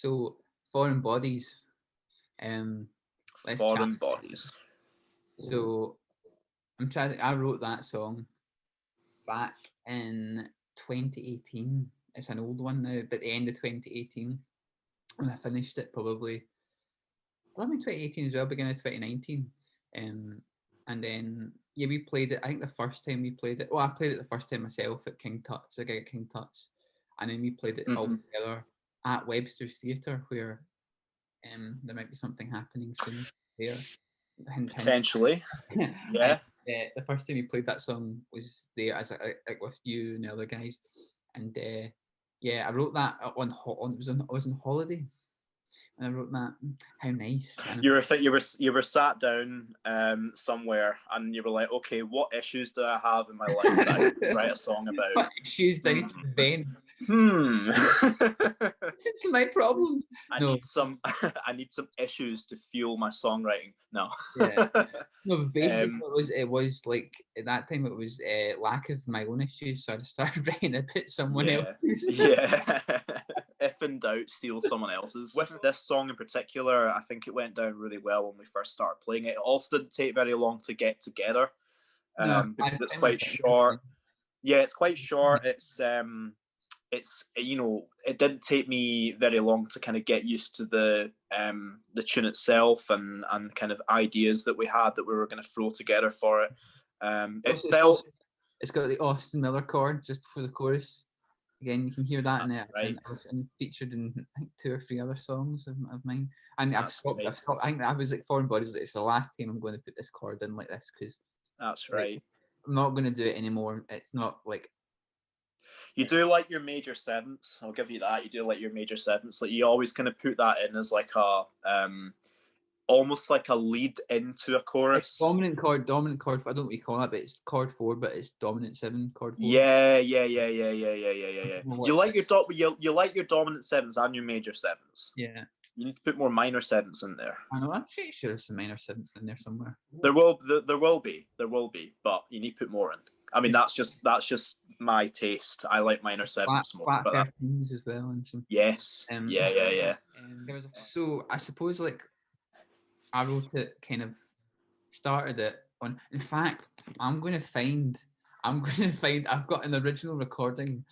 So Foreign Bodies. Let's chat. Foreign Bodies. So I wrote that song back in 2018. It's an old one now, but the end of 2018. And I finished it probably 2018 as well, beginning of 2019. And then yeah, we played it. I think the first time we played it. I played it the first time myself at King Tut's, a gig at King Tut's, and then we played it all together at Webster's Theatre, where there might be something happening soon there. Potentially, yeah. The first time we played that song was there as like with you and the other guys, and yeah, I wrote that I was on holiday. And I wrote that. How nice! And you were sat down somewhere, and you were like, okay, what issues do I have in my life that I can write a song about? What issues do I need to vent? It's my problem. I need some issues to fuel my songwriting. No. Yeah. No, but basically it was like at that time it was lack of my own issues, so I just started writing about someone else's. Yeah. If in doubt, steal someone else's. With this song in particular, I think it went down really well when we first started playing it. It also didn't take very long to get together. Because it's quite short. Yeah, it's quite short. It's it didn't take me very long to kind of get used to the tune itself and kind of ideas that we had that we were going to throw together for it. It's got the Austin Miller chord just before the chorus. Again, you can hear that in it, right. and featured in I think 2 or 3 other songs of mine. And I've stopped. I think I was like Foreign Bodies. It's the last time I'm going to put this chord in like this because that's right. I'm not going to do it anymore. It's not like. You do like your major sevenths. I'll give you that. You do like your major sevenths. Like you always kind of put that in as like a almost like a lead into a chorus. It's dominant chord. I don't know what you call that, but it's chord 4, but it's dominant 7, chord 4. Yeah. You like your dominant sevenths and your major sevenths. Yeah. You need to put more minor sevenths in there. I know. I'm pretty sure there's some minor sevenths in there somewhere. There will be, but you need to put more in. I mean, that's just my taste. I like minor sevenths more. Flat 13s as well, and some. Yes. Yeah. So I suppose like I wrote it, kind of started it on. In fact, I've got an original recording.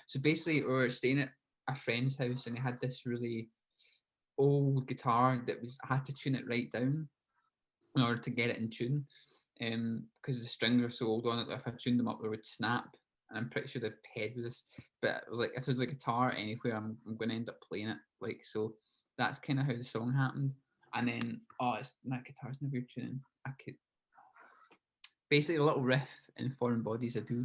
So basically, we were staying at a friend's house, and he had this really old guitar that I had to tune it right down in order to get it in tune. Because the strings were so old on it that if I tuned them up, they would snap. And I'm pretty sure the head was this, but it was like if there's a guitar anywhere, I'm going to end up playing it. Like so, that's kind of how the song happened. And then that guitar's never tuning. I could basically a little riff in Foreign Bodies. A do.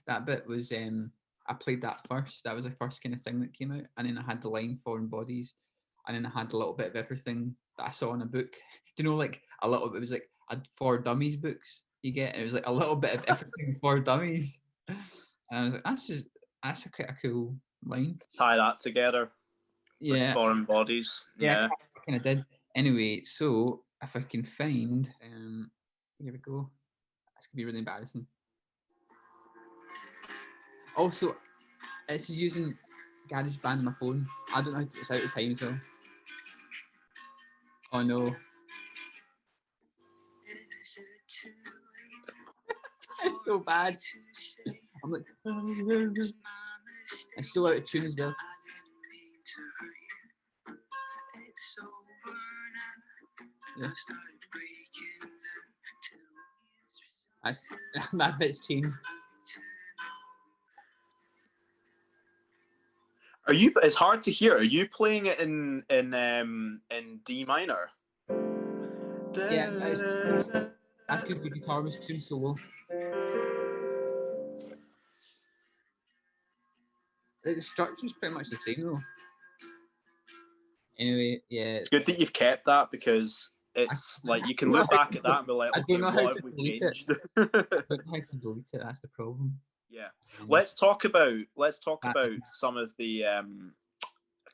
That bit was I played that first. That was the first kind of thing that came out, and then I had the line Foreign Bodies, and then I had a little bit of everything that I saw in a book. Do you know, like a little bit? It was like For Dummies books you get, and it was like a little bit of everything for dummies. And I was like, that's quite a cool line. Tie that together. Yeah. With Foreign Bodies. Yeah. I kind of did. Anyway, so if I can find, here we go. This could be really embarrassing. Also, it's using GarageBand on my phone. I don't know how to, it's out of time, so. Oh no. It's so bad. I'm like, it's so out of tune as well. Yeah. That bit's changed. It's hard to hear. Are you playing it in D minor? Yeah, that's because the guitar was tuned so low. The structure's pretty much the same though. Anyway, yeah. It's good that you've kept that because it's like you can look back at that and be like, okay, what have we changed? I don't know how to delete it. That's the problem. Yeah. Let's talk about some of the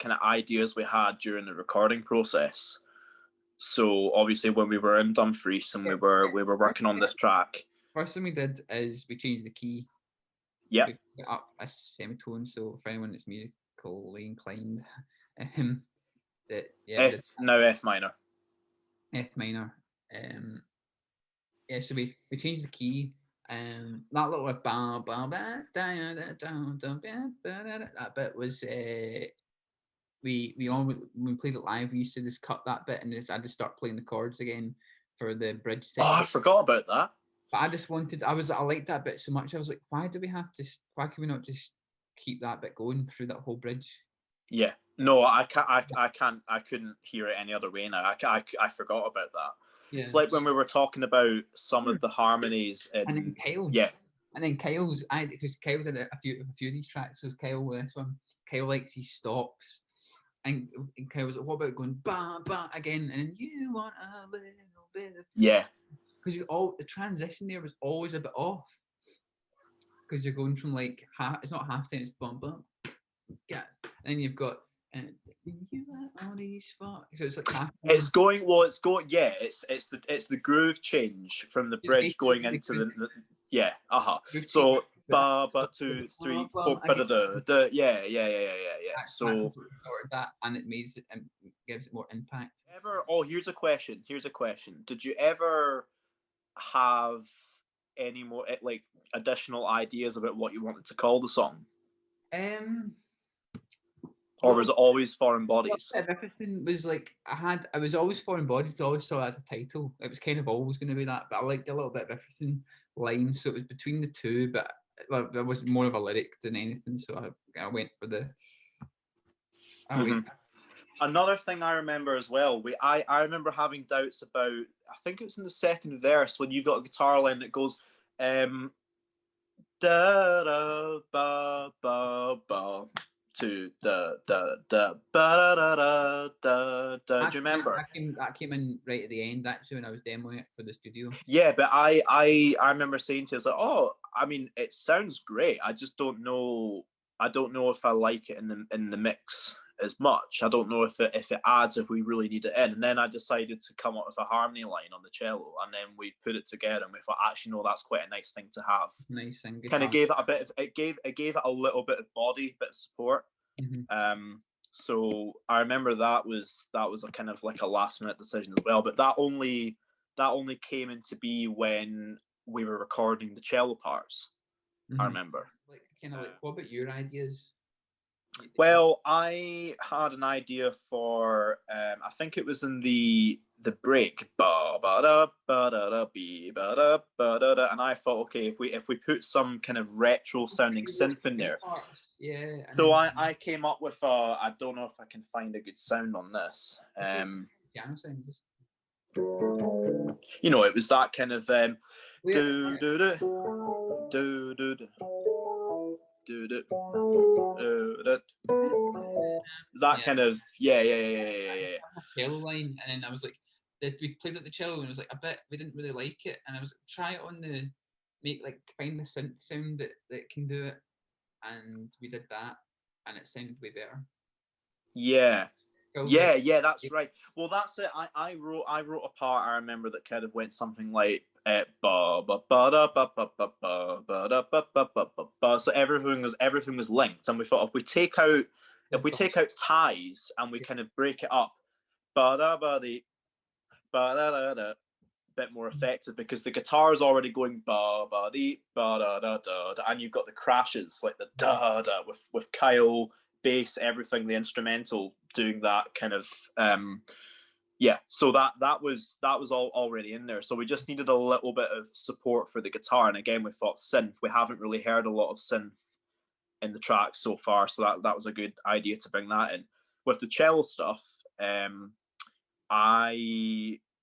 kind of ideas we had during the recording process. So obviously when we were in Dumfries and we were working on this track. First thing we did is we changed the key. Yeah. Up a semitone, so for anyone that's musical musically inclined. That yeah, F minor. F minor. Yeah, so we changed the key. That little like, ba ba ba da da da da that bit was we all when we played it live. We used to just cut that bit and just I just start playing the chords again for the bridge Oh, section. I forgot about that. But I just wanted. I liked that bit so much. I was like, why do we have to? Why can we not just keep that bit going through that whole bridge? Yeah. No, I can't. I can't. I couldn't hear it any other way now. I forgot about that. Yeah. It's like when we were talking about some of the harmonies and then Kyle's. Yeah. And then Kyle's. Because Kyle did a few of these tracks. So Kyle with this one. Kyle likes he stops. And Kyle was like, what about going ba ba again? And you want a little bit of because the transition there was always a bit off. Because you're going from like it's not half time, it's bum bum. Yeah. And then you've got you all these so it's like half time. It's going yeah, it's the groove change from the bridge going into the yeah, so ba 2 3 4 yeah. So sorted that and it gives it more impact. Here's a question. Did you ever have any more like additional ideas about what you wanted to call the song? Or was it always Foreign Bodies? Everything was like I was always Foreign Bodies. I always saw it as a title. It was kind of always going to be that, but I liked a little bit of everything line. So it was between the two, but there was more of a lyric than anything. So I went for the. Another thing I remember as well, I remember having doubts about. I think it's in the second verse when you've got a guitar line that goes, da da ba ba ba. To da ba da da da. Do you remember? That came in right at the end actually when I was demoing it for the studio. Yeah, but I remember saying to us like, oh, I mean, it sounds great. I just don't know. I don't know if I like it in the mix as much. I don't know if it adds if we really need it in. And then I decided to come up with a harmony line on the cello, and then we put it together, and we thought, actually, no, that's quite a nice thing to have. Nice thing. Kind of gave it a bit of it gave it a little bit of body, bit of support. Mm-hmm. So I remember that was a kind of like a last minute decision as well. But that only came into be when we were recording the cello parts. Mm-hmm. I remember. What about your ideas? Well, I had an idea for I think it was in the break, and I thought, okay, if we put some kind of retro sounding synth in there, yeah. So I came up with I don't know if I can find a good sound on this. Piano sound. You know, it was that kind of do do do do do do. That kind of yeah. Cello line, and I was like, we played at the cello, and it was like a bit. We didn't really like it, and I was like, try it on the find the synth sound that can do it, and we did that, and it sounded way better. Yeah. Yeah, that's right. Well, that's it. I wrote a part I remember that kind of went something like ba ba ba da ba ba ba ba ba da ba ba ba ba ba. So everything was linked, and we thought if we take out ties and we kind of break it up, ba da ba di ba da da da, bit more effective because the guitar is already going ba ba di ba da da da, and you've got the crashes like the da da with Kyle bass, everything, the instrumental doing that kind of so that was all already in there, so we just needed a little bit of support for the guitar. And again, we thought synth. We haven't really heard a lot of synth in the track so far, so that was a good idea to bring that in. With the cello stuff,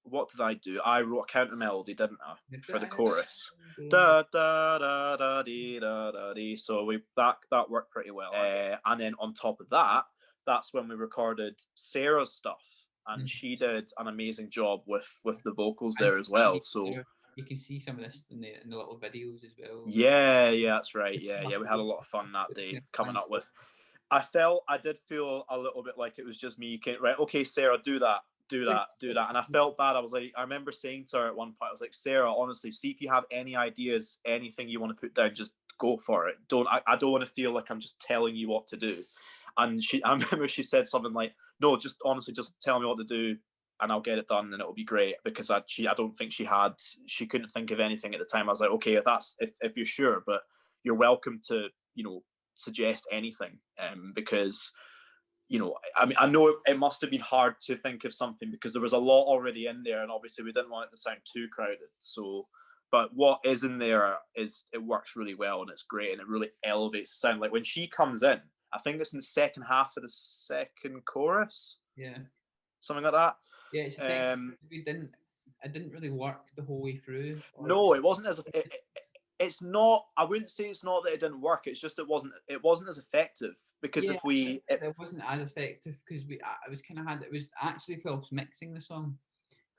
what did I do? I wrote a counter melody, didn't I, for the chorus? Da da da da dee da da dee. So that worked pretty well. And then on top of that, that's when we recorded Sarah's stuff, and she did an amazing job with the vocals there as well. So you can see some of this in the little videos as well. Yeah, that's right. Yeah, we had a lot of fun that day coming up with. I did feel a little bit like it was just me. Right, okay, Sarah, do that. And I felt bad. I remember saying to her at one point, I was like, Sarah, honestly, see if you have any ideas, anything you want to put down, just go for it. I don't want to feel like I'm just telling you what to do. And I remember she said something like, "No, just honestly, just tell me what to do, and I'll get it done, and it'll be great." Because I don't think she couldn't think of anything at the time. I was like, okay, if you're sure, but you're welcome to suggest anything, because I mean, I know it must have been hard to think of something because there was a lot already in there, and obviously we didn't want it to sound too crowded. So, but what is in there it works really well, and it's great, and it really elevates the sound. Like when she comes in, I think it's in the second half of the second chorus. Yeah. Something like that. Yeah, it's it didn't really work the whole way through. No, it wasn't as it's not. I wouldn't say it's not that it didn't work. It's just it wasn't as effective because it wasn't as effective because I was kind of it was actually Phil's mixing the song.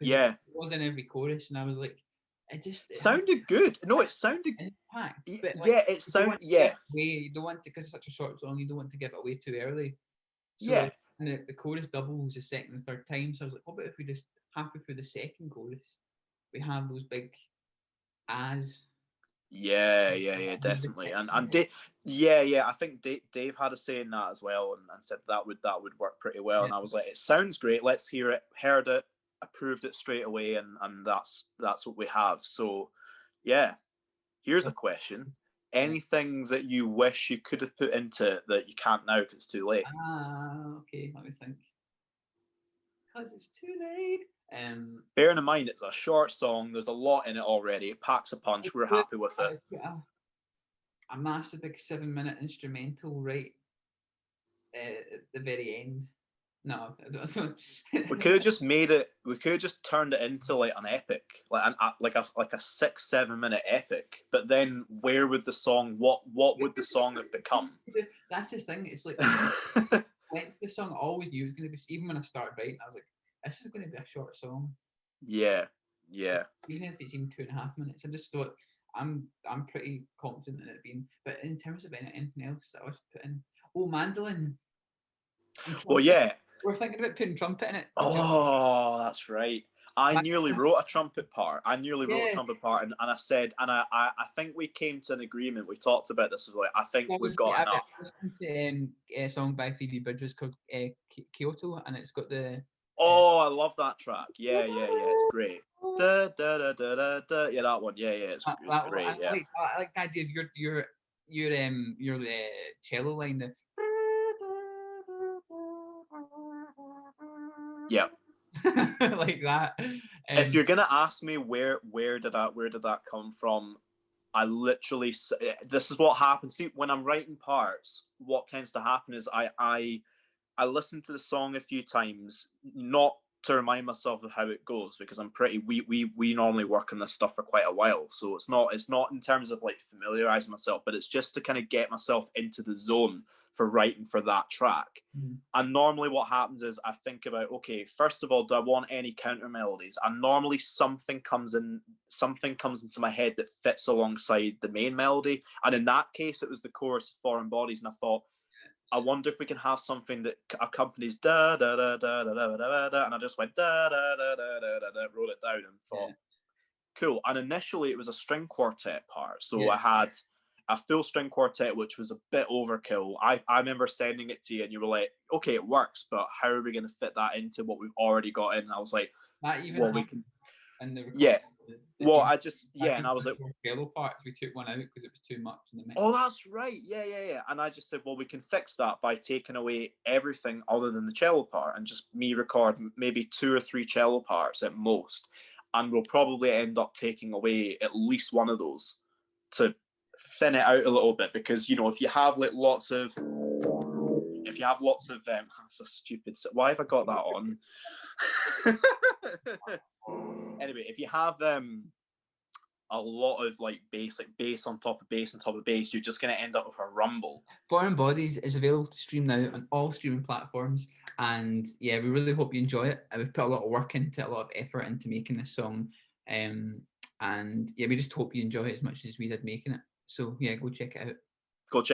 Yeah, it was in every chorus, and I was like, it sounded good. No, it sounded impact. But it sounded You don't want to, because it's such a short song. You don't want to give it away too early. So yeah. And the chorus doubles the second and third time. So I was like, what about if we just halfway through the second chorus, we have those big as. Yeah, definitely. And Dave, I think Dave had a say in that as well, and said that would work pretty well. And I was like, it sounds great. Let's hear it. Heard it, approved it straight away, and that's what we have. So, yeah. Here's a question: anything that you wish you could have put into it that you can't now because it's too late? Okay. Let me think. Because it's too late. Bearing in mind it's a short song, there's a lot in it already. It packs a punch. We're happy with it. A massive big 7-minute instrumental right at the very end. No, we could have just made it. We could have just turned it into like an epic, like a 6-7 minute epic. But then, where would the song? What would the song have become? That's the thing. It's like length. The song I always knew was going to be. Even when I started writing, I was like, "This is going to be a short song." Yeah. Even if it seemed 2.5 minutes, I just thought I'm pretty confident in it being. But in terms of anything else, I was putting mandolin. Well, yeah. We're thinking about putting trumpet in it. Oh, that's right. I nearly wrote a trumpet part. And I said, and I think we came to an agreement. We talked about this as well. I think we've got enough. I listened to a song by Phoebe Bridgers called Kyoto, and it's got the. Oh, I love that track. Yeah, it's great. Da, da, da, da, da, da. Yeah, that one. Yeah, it's great. I like the idea of your cello line. The. Yeah. Like that. If you're gonna ask me where did that come from, I literally, this is what happens. See, when I'm writing parts, what tends to happen is I listen to the song a few times, not to remind myself of how it goes, because we normally work on this stuff for quite a while, so it's not in terms of like familiarizing myself, but it's just to kind of get myself into the zone for writing for that track. And normally what happens is I think about, okay, first of all, do I want any counter melodies? And normally something comes into my head that fits alongside the main melody, and in that case it was the chorus of Foreign Bodies, and I thought, I wonder if we can have something that accompanies da da da da da da da da, and I just went da da da da da da, wrote it down, and thought, cool. And initially it was a string quartet part, so I had a full string quartet, which was a bit overkill. I remember sending it to you, and you were like, okay, it works, but how are we going to fit that into what we've already got in? And I was like, we can. Well, I just and I was like, cello parts, we took one out because it was too much in the mix. Oh, that's right. Yeah. And I just said, well, we can fix that by taking away everything other than the cello part and just me record maybe 2 or 3 cello parts at most, and we'll probably end up taking away at least one of those to thin it out a little bit, because if you have like lots of that's a stupid. Why have I got that on? Anyway, if you have a lot of like bass on top of bass on top of bass, you're just going to end up with a rumble. Foreign Bodies is available to stream now on all streaming platforms, and we really hope you enjoy it. We've put a lot of work into it, a lot of effort into making this song, and we just hope you enjoy it as much as we did making it. So go check it out.